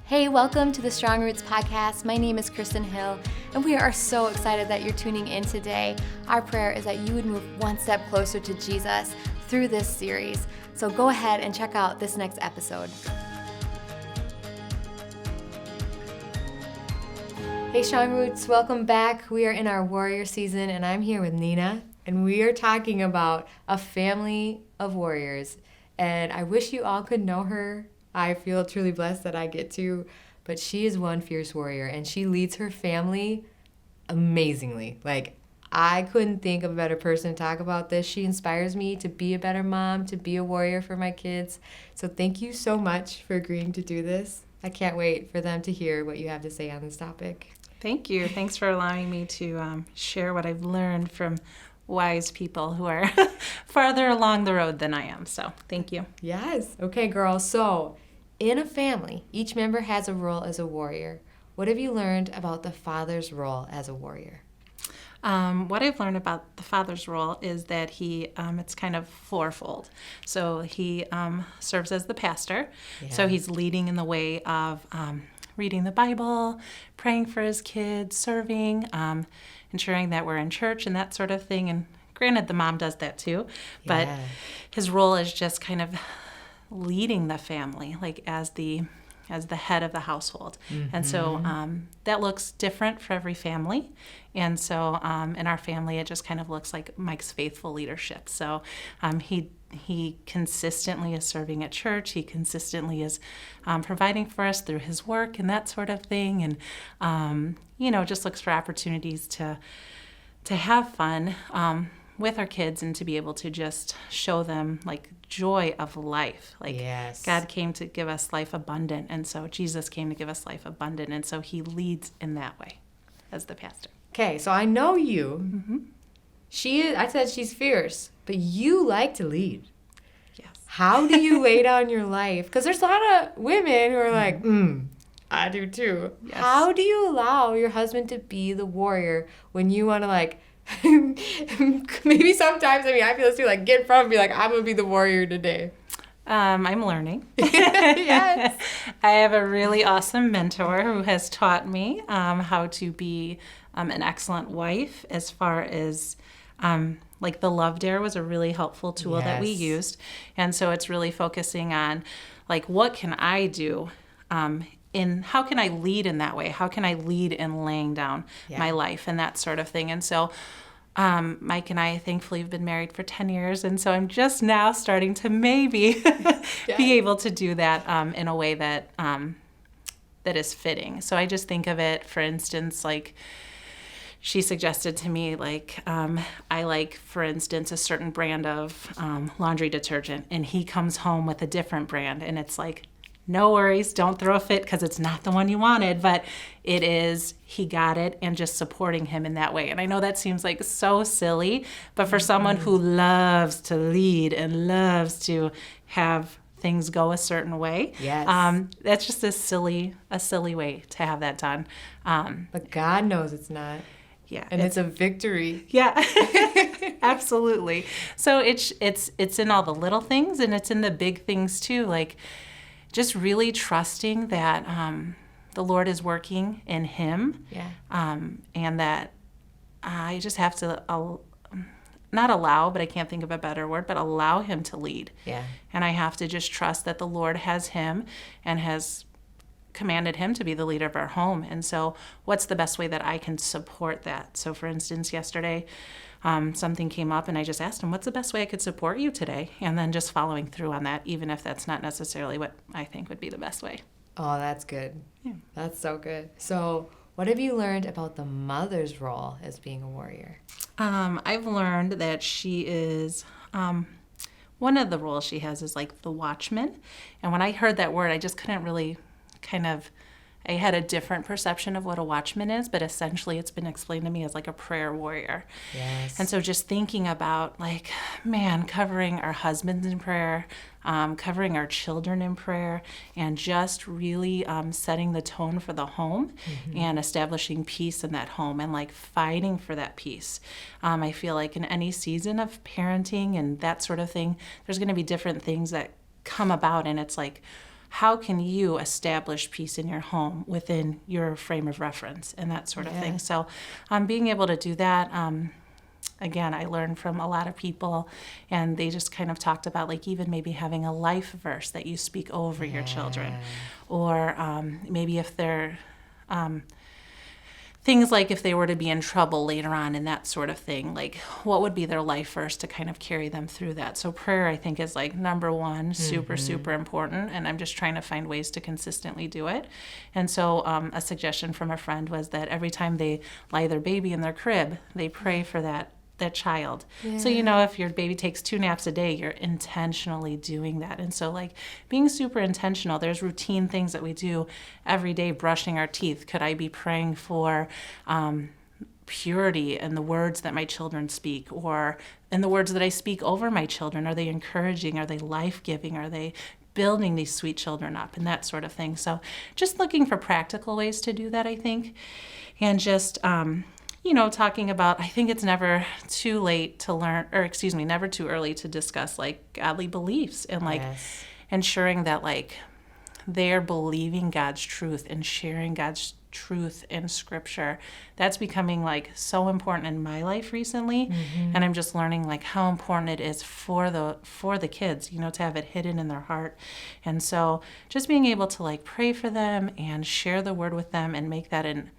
Hey, welcome to the Strong Roots podcast. My name is Kristin Hill, and we are so excited that you're tuning in today. Our prayer is that you would move one step closer to Jesus through this series. So go ahead and check out this next episode. Hey, Strong Roots, welcome back. We are in our warrior season, and I'm here with Nina, and we are talking about a family of warriors. And I wish you all could know her. I feel truly blessed that I get to, but she is one fierce warrior, and she leads her family amazingly. I couldn't think of a better person to talk about this. She inspires me to be a better mom, to be a warrior for my kids. So thank you so much for agreeing to do this. I can't wait for them to hear what you have to say on this topic. Thank you. Thanks for allowing me to share what I've learned from wise people who are farther along the road than I am. So thank you. Yes. Okay, girls. So in a family, each member has a role as a warrior. What have you learned about the father's role as a warrior? What I've learned about the father's role is that it's kind of fourfold. So he serves as the pastor. Yeah. So he's leading in the way of reading the Bible, praying for his kids, serving, ensuring that we're in church and that sort of thing. And granted, the mom does that too, but his role is just kind of leading the family, as the head of the household. Mm-hmm. And so that looks different for every family. And so in our family, it just kind of looks like Mike's faithful leadership. So he consistently is serving at church. He consistently is providing for us through his work and that sort of thing. And, just looks for opportunities to have fun with our kids and to be able to just show them joy of life. Yes. God came to give us life abundant, and so Jesus came to give us life abundant, and so he leads in that way as the pastor. Okay, so I know you. Mm-hmm. I said she's fierce, but you like to lead. Yes. How do you lay down your life? Because there's a lot of women who are like, I do too. Yes. How do you allow your husband to be the warrior when you want to maybe sometimes, I feel this too, get in front and be I'm going to be the warrior today. I'm learning. Yes. I have a really awesome mentor who has taught me how to be an excellent wife, as far as the Love Dare was a really helpful tool that we used. And so it's really focusing on what can I do how can I lead in that way? How can I lead in laying down my life and that sort of thing? And so Mike and I thankfully have been married for 10 years. And so I'm just now starting to maybe be able to do that in a way that that is fitting. So I just think of it, for instance, she suggested to me, I like, for instance, a certain brand of laundry detergent, and he comes home with a different brand, and it's no worries, don't throw a fit because it's not the one you wanted, but it is, he got it, and just supporting him in that way. And I know that seems so silly, but for someone who loves to lead and loves to have things go a certain way, that's just a silly way to have that done. But God knows it's not. Yeah. And it's a victory. Yeah, absolutely. So it's in all the little things, and it's in the big things too, just really trusting that the Lord is working in him, and that I just have to not allow, but I can't think of a better word, but allow him to lead. Yeah. And I have to just trust that the Lord has him and has commanded him to be the leader of our home. And so what's the best way that I can support that? So for instance, yesterday, something came up and I just asked him, what's the best way I could support you today? And then just following through on that, even if that's not necessarily what I think would be the best way. Oh, that's good. Yeah. That's so good. So what have you learned about the mother's role as being a warrior? I've learned that she is, one of the roles she has is the watchman. And when I heard that word, I just couldn't really I had a different perception of what a watchman is, but essentially it's been explained to me as a prayer warrior. Yes. And so just thinking about covering our husbands in prayer, covering our children in prayer, and just really setting the tone for the home and establishing peace in that home and fighting for that peace. I feel in any season of parenting and that sort of thing, there's going to be different things that come about, and it's how can you establish peace in your home within your frame of reference and that sort of thing. So being able to do that, again, I learned from a lot of people, and they just kind of talked about like even maybe having a life verse that you speak over your children, or maybe if they're things like if they were to be in trouble later on and that sort of thing, like what would be their life verse to kind of carry them through that. So prayer, I think, is like number one, super, super important. And I'm just trying to find ways to consistently do it. And so a suggestion from a friend was that every time they lie their baby in their crib, they pray for that child. So, if your baby takes 2 naps a day, you're intentionally doing that. And so like being super intentional, there's routine things that we do every day, brushing our teeth. Could I be praying for purity in the words that my children speak, or in the words that I speak over my children? Are they encouraging? Are they life-giving? Are they building these sweet children up, and that sort of thing? So just looking for practical ways to do that, I think. And just talking about, I think it's never too late to learn, never too early to discuss like godly beliefs, and like ensuring that like they're believing God's truth and sharing God's truth in scripture. That's becoming like so important in my life recently. And I'm just learning like how important it is for the kids, to have it hidden in their heart. And so just being able to like pray for them and share the word with them and make that an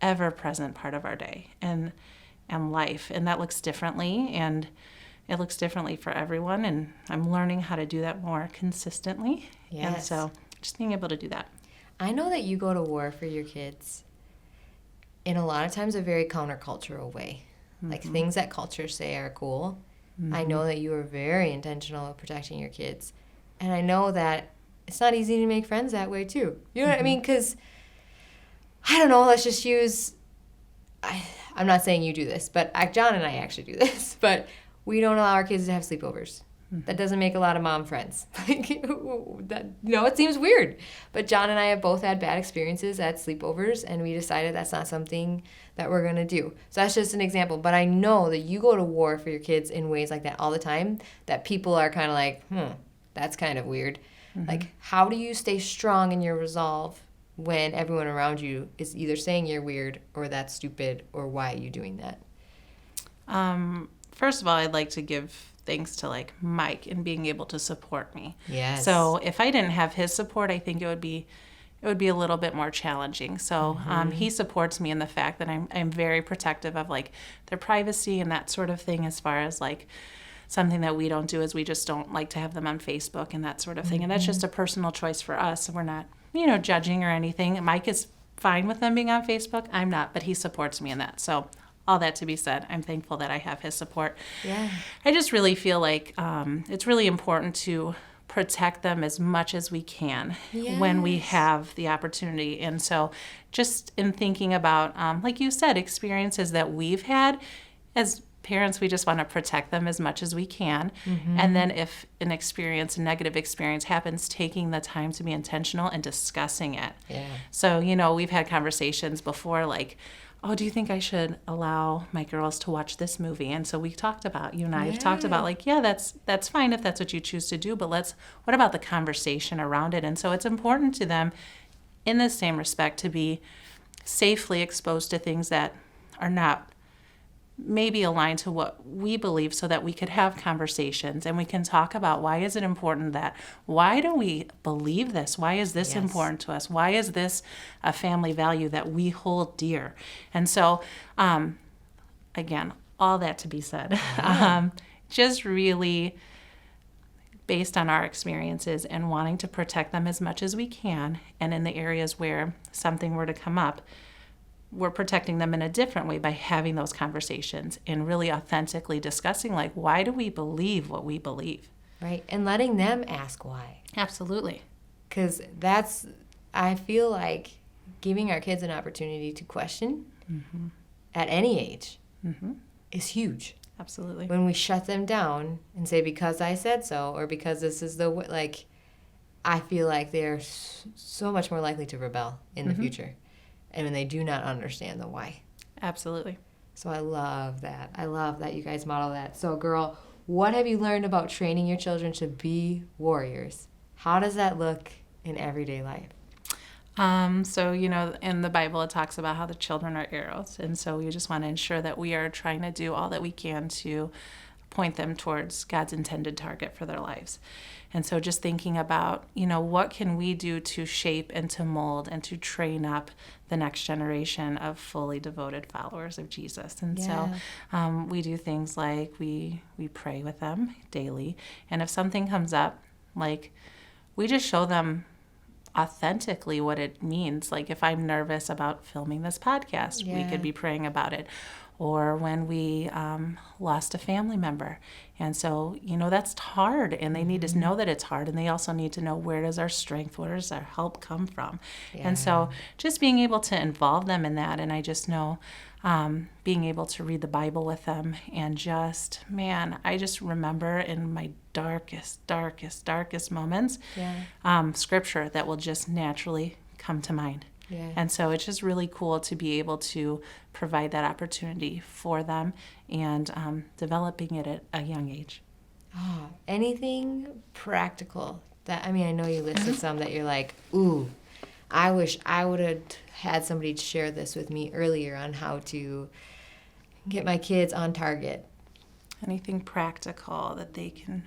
ever-present part of our day and life. And that looks differently, and it looks differently for everyone, and I'm learning how to do that more consistently. And so just being able to do that. I know that you go to war for your kids in a lot of times a very countercultural way. Like things that cultures say are cool. I know that you are very intentional of protecting your kids. And I know that it's not easy to make friends that way too. You know what I mean? Because I don't know, let's just use, I'm not saying you do this, but John and I actually do this, but we don't allow our kids to have sleepovers. That doesn't make a lot of mom friends. It seems weird. But John and I have both had bad experiences at sleepovers, and we decided that's not something that we're going to do. So that's just an example. But I know that you go to war for your kids in ways like that all the time, that people are kind of like, that's kind of weird. Like, how do you stay strong in your resolve when everyone around you is either saying you're weird or that's stupid, or why are you doing that? First of all, I'd like to give thanks to like Mike and being able to support me. Yes. So if I didn't have his support, I think it would be a little bit more challenging. So he supports me in the fact that I'm very protective of like their privacy and that sort of thing, as far as like something that we don't do is we just don't like to have them on Facebook and that sort of thing. And that's just a personal choice for us. We're not judging or anything. Mike is fine with them being on Facebook. I'm not, but he supports me in that. So all that to be said, I'm thankful that I have his support. Yeah. I just really feel like it's really important to protect them as much as we can when we have the opportunity. And so just in thinking about, like you said, experiences that we've had as parents, we just want to protect them as much as we can. And then if a negative experience happens, taking the time to be intentional and discussing it. Yeah. So, we've had conversations before like, oh, do you think I should allow my girls to watch this movie? And so we talked about, you and I have talked about like, that's fine if that's what you choose to do, but what about the conversation around it? And so it's important to them in the same respect to be safely exposed to things that are not maybe aligned to what we believe, so that we could have conversations and we can talk about why is it important why do we believe this? Why is this important to us? Why is this a family value that we hold dear? And so, again, all that to be said, just really based on our experiences and wanting to protect them as much as we can. And in the areas where something were to come up, we're protecting them in a different way by having those conversations and really authentically discussing, like, why do we believe what we believe? Right. And letting them ask why. Absolutely. Because I feel like giving our kids an opportunity to question at any age is huge. Absolutely. When we shut them down and say, because I said so, or because this is the way, like, I feel like they're so much more likely to rebel in the future. And when they do not understand the why. Absolutely. So I love that. I love that you guys model that. So, girl, what have you learned about training your children to be warriors? How does that look in everyday life? So, in the Bible, it talks about how the children are arrows. And so we just want to ensure that we are trying to do all that we can to point them towards God's intended target for their lives. And so just thinking about, what can we do to shape and to mold and to train up the next generation of fully devoted followers of Jesus. And so we do things like we pray with them daily. And if something comes up, like we just show them authentically what it means. Like if I'm nervous about filming this podcast, we could be praying about it. Or when we lost a family member. And so, that's hard, and they need to know that it's hard, and they also need to know, where does our strength, where does our help come from? Yeah. And so just being able to involve them in that, and I just know being able to read the Bible with them, and just, I just remember in my darkest moments, scripture that will just naturally come to mind. Yeah. And so it's just really cool to be able to provide that opportunity for them and developing it at a young age. Oh, anything practical that, I know you listed some that you're like, ooh, I wish I would have had somebody share this with me earlier on how to get my kids on target. Anything practical that they can...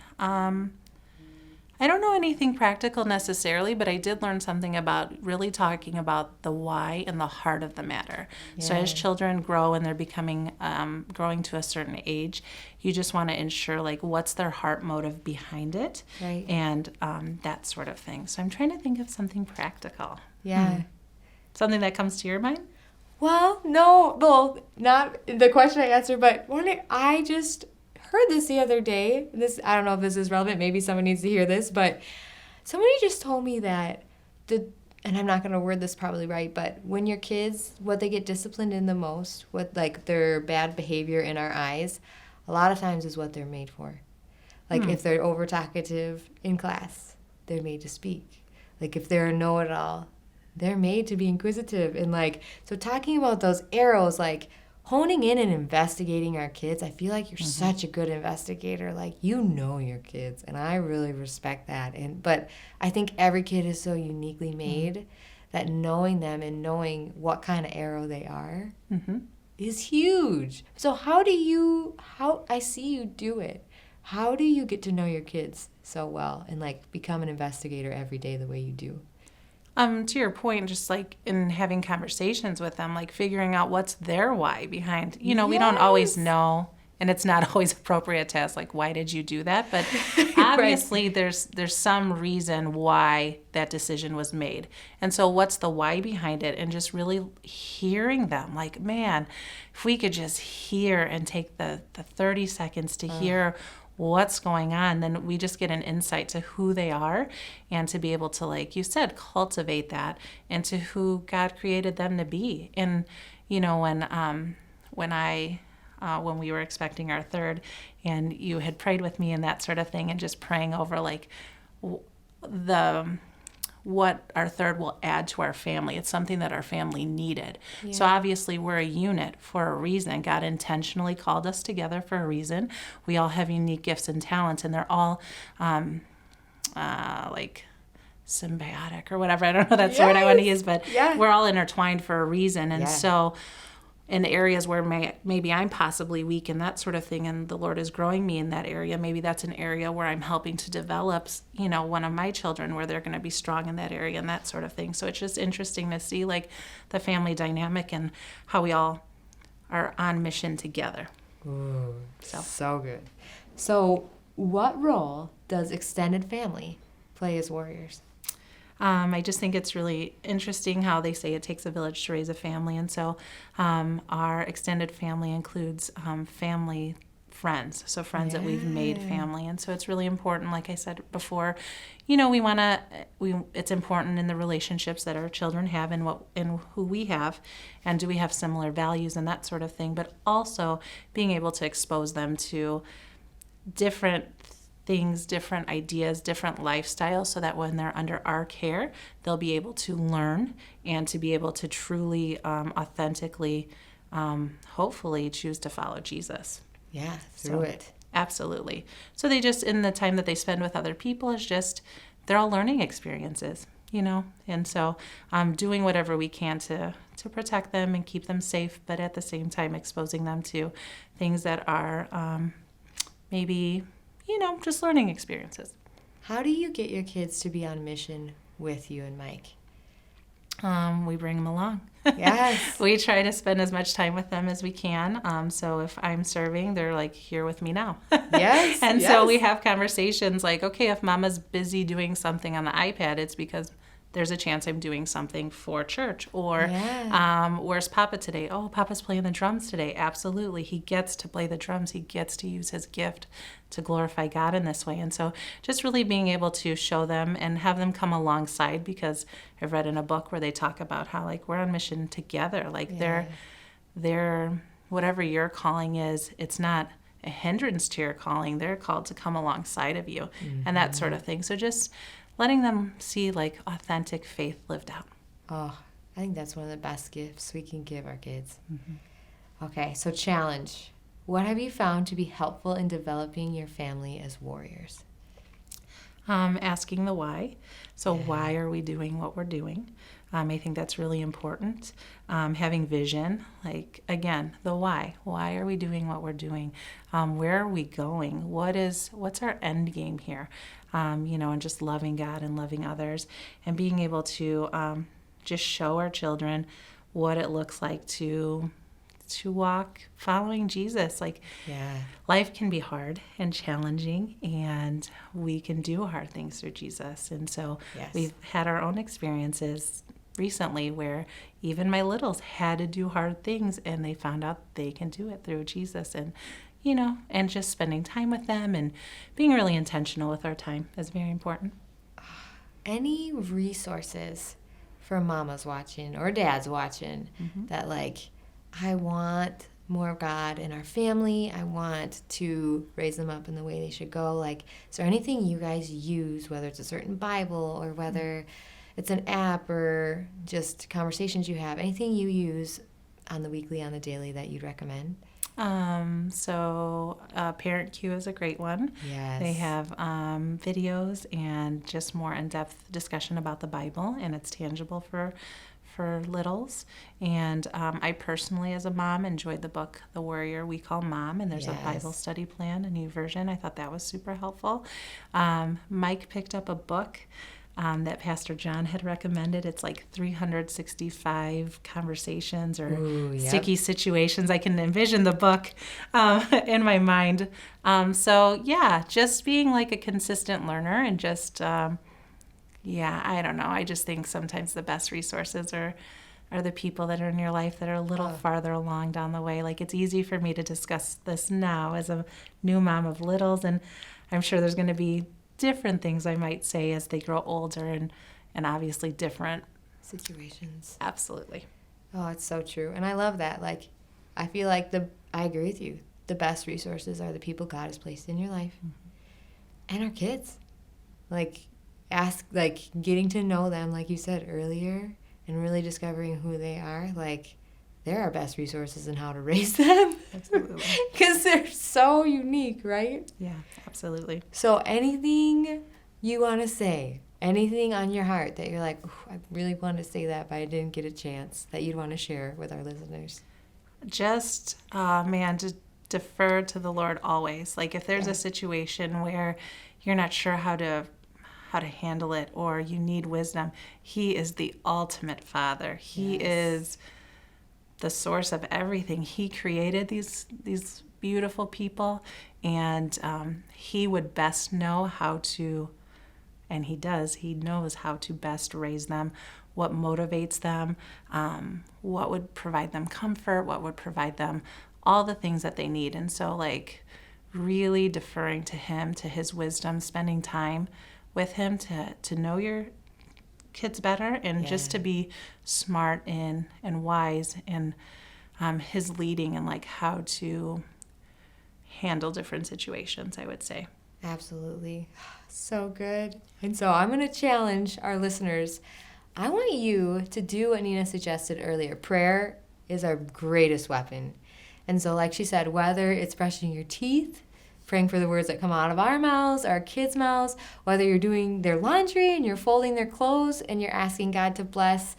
I don't know anything practical necessarily, but I did learn something about really talking about the why and the heart of the matter. Yeah. So as children grow and they're becoming, growing to a certain age, you just want to ensure, like, what's their heart motive behind it, right? And that sort of thing. So I'm trying to think of something practical. Yeah. Something that comes to your mind? Well, no, not the question I answered, but I just heard this the other day. I don't know if this is relevant. Maybe someone needs to hear this, but somebody just told me that and I'm not going to word this probably right, but when your kids, what they get disciplined in the most, what like their bad behavior in our eyes, a lot of times is what they're made for. Like if they're over talkative in class, they're made to speak. Like if they're a know-it-all, they're made to be inquisitive. And so talking about those arrows, honing in and investigating our kids, I feel like you're such a good investigator. Your kids, and I really respect that. But I think every kid is so uniquely made that knowing them and knowing what kind of arrow they are is huge. So how I see you do it. How do you get to know your kids so well and become an investigator every day the way you do? To your point, just in having conversations with them, figuring out what's their why behind, we don't always know, and it's not always appropriate to ask, why did you do that? But obviously there's some reason why that decision was made. And so what's the why behind it? And just really hearing them, if we could just hear and take the 30 seconds to hear what's going on, then we just get an insight to who they are and to be able to, like you said, cultivate that into who God created them to be. And, when we were expecting our third and you had prayed with me and that sort of thing and just praying over what our third will add to our family. It's something that our family needed. Yeah. So obviously we're a unit for a reason. God intentionally called us together for a reason. We all have unique gifts and talents, and they're all symbiotic or whatever. I don't know that's the word I want to use, but we're all intertwined for a reason. And so in areas where maybe I'm possibly weak and that sort of thing, and the Lord is growing me in that area, maybe that's an area where I'm helping to develop, one of my children where they're going to be strong in that area and that sort of thing. So it's just interesting to see the family dynamic and how we all are on mission together. Ooh, so good. So what role does extended family play as warriors? I just think it's really interesting how they say it takes a village to raise a family. And so our extended family includes family friends, so friends that we've made family. And so it's really important, like I said before, it's important in the relationships that our children have and who we have, and do we have similar values and that sort of thing, but also being able to expose them to different things, different ideas, different lifestyles, so that when they're under our care, they'll be able to learn and to be able to truly, authentically, hopefully choose to follow Jesus. Yeah, through it. Absolutely. So they just, in the time that they spend with other people, they're all learning experiences. and so doing whatever we can to protect them and keep them safe, but at the same time exposing them to things that are maybe, just learning experiences. How do you get your kids to be on mission with you and Mike? We bring them along. Yes. We try to spend as much time with them as we can. So if I'm serving, they're like here with me now. Yes. And yes. so we have conversations like, okay, if Mama's busy doing something on the iPad, it's because there's a chance I'm doing something for church. Or where's Papa today? Oh, Papa's playing the drums today. Absolutely. He gets to play the drums. He gets to use his gift to glorify God in this way. And so just really being able to show them and have them come alongside, because I've read in a book where they talk about how like we're on mission together. Like they're whatever your calling is, it's not a hindrance to your calling. They're called to come alongside of you and that sort of thing. So just letting them see like authentic faith lived out. Oh, I think that's one of the best gifts we can give our kids. Okay, so challenge. What have you found to be helpful in developing your family as warriors? Asking the why. So why are we doing what we're doing? I think that's really important. Having vision, like, again, the why. Why are we doing what we're doing? Where are we going? What's our end game here? And just loving God and loving others, and being able to just show our children what it looks like to walk following Jesus. Like, life can be hard and challenging, and we can do hard things through Jesus. And so we've had our own experiences recently where even my littles had to do hard things, and they found out they can do it through Jesus. And and just spending time with them and being really intentional with our time is very important. Any resources for mamas watching or dads watching that like, I want more of God in our family. I want to raise them up in the way they should go. Like, is there anything you guys use, whether it's a certain Bible or whether it's an app or just conversations you have, anything you use on the weekly, on the daily that you'd recommend? So Parent Q is a great one. Yes. They have videos and just more in-depth discussion about the Bible, and it's tangible for littles. And I personally, as a mom, enjoyed the book The Warrior We Call Mom, and there's a Bible study plan, a new version. I thought that was super helpful. Mike picked up a book that Pastor John had recommended. It's like 365 conversations or sticky situations. I can envision the book in my mind. Just being like a consistent learner and just, I don't know. I just think sometimes the best resources are the people that are in your life that are a little farther along down the way. Like, it's easy for me to discuss this now as a new mom of littles, and I'm sure there's going to be different things I might say as they grow older and obviously different situations. Absolutely. Oh, it's so true. And I love that. Like, I feel like I agree with you. The best resources are the people God has placed in your life and our kids. Like, getting to know them, like you said earlier, and really discovering who they are. Like, they're our best resources in how to raise them. Absolutely. Because they're so unique, right? Yeah, absolutely. So anything you want to say, anything on your heart that you're like, I really want to say that, but I didn't get a chance, that you'd want to share with our listeners? Just, to defer to the Lord always. Like, if there's a situation where you're not sure how to handle it or you need wisdom, He is the ultimate Father. He is the source of everything. He created these beautiful people, and He would best know how to, and He does. He knows how to best raise them, what motivates them, what would provide them comfort, what would provide them all the things that they need. And so, like, really deferring to Him, to His wisdom, spending time with Him to know your kids better, and just to be smart and wise in His leading and like how to handle different situations, I would say. Absolutely. So good. And so I'm going to challenge our listeners. I want you to do what Nina suggested earlier. Prayer is our greatest weapon. And so, like she said, whether it's brushing your teeth, praying for the words that come out of our mouths, our kids' mouths, whether you're doing their laundry and you're folding their clothes and you're asking God to bless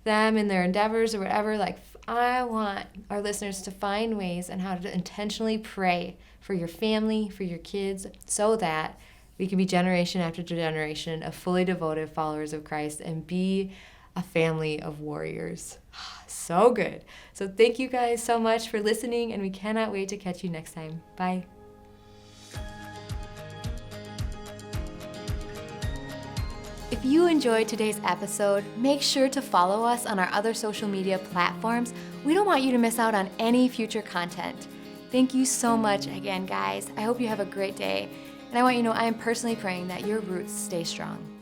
them in their endeavors or whatever. Like, I want our listeners to find ways on how to intentionally pray for your family, for your kids, so that we can be generation after generation of fully devoted followers of Christ and be a family of warriors. So good. So thank you guys so much for listening, and we cannot wait to catch you next time. Bye. If you enjoyed today's episode, make sure to follow us on our other social media platforms. We don't want you to miss out on any future content. Thank you so much again, guys. I hope you have a great day. And I want you to know I am personally praying that your roots stay strong.